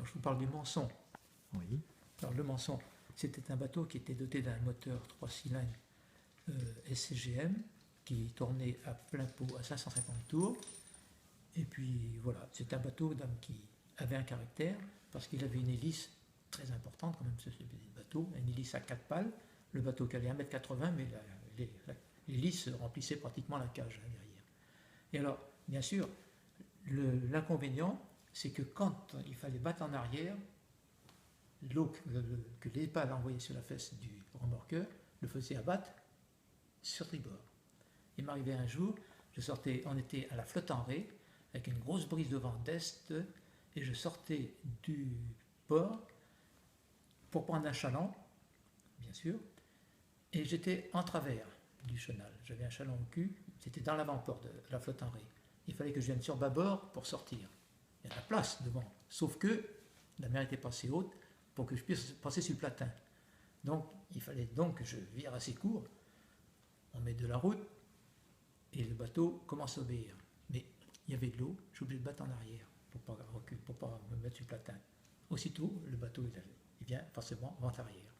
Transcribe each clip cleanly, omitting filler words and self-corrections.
Alors, je vous parle du Manson. Oui. Alors, le Manson, c'était un bateau qui était doté d'un moteur 3 cylindres SCGM qui tournait à plein pot à 550 tours. Et puis voilà, c'est un bateau qui avait un caractère parce qu'il avait une hélice très importante, quand même, ce bateau, une hélice à 4 pales. Le bateau qui allait 1,80 m, mais l'hélice remplissait pratiquement la cage derrière. Et alors, bien sûr, l'inconvénient, c'est que quand il fallait battre en arrière, l'eau que l'épale envoyait sur la fesse du remorqueur le faisait abattre sur tribord. Il m'arrivait un jour, on était à la flotte en raie, avec une grosse brise de vent d'est, et je sortais du port pour prendre un chaland, bien sûr, et j'étais en travers du chenal. J'avais un chaland au cul, c'était dans l'avant-port de la flotte en raie. Il fallait que je vienne sur bâbord pour sortir. Il y a la place devant, sauf que la mer était pas assez haute pour que je puisse passer sur le platin. Donc, il fallait donc que je vire assez court, on met de la route, et le bateau commence à obéir. Mais il y avait de l'eau, je suis obligé de battre en arrière pour ne pas me mettre sur le platin. Aussitôt, le bateau il vient forcément vent arrière.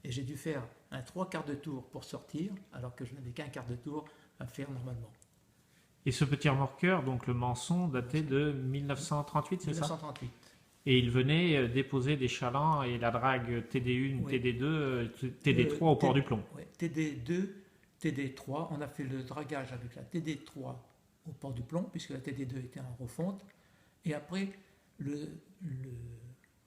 Et j'ai dû faire un 3/4 de tour pour sortir, alors que je n'avais qu'un quart de tour à faire normalement. Et ce petit remorqueur, donc le Manson, datait de 1938, c'est ça? 1938. Et il venait déposer des chalands et la drague TD1, Oui. TD2, TD3 au port du Plomb. Oui, TD2, TD3, on a fait le dragage avec la TD3 au port du Plomb, puisque la TD2 était en refonte. Et après, le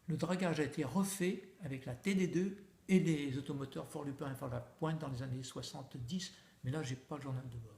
dragage a été refait avec la TD2 et les automoteurs Fort Lupin et Fort La Pointe dans les années 70. Mais là, j'ai pas le journal de bord.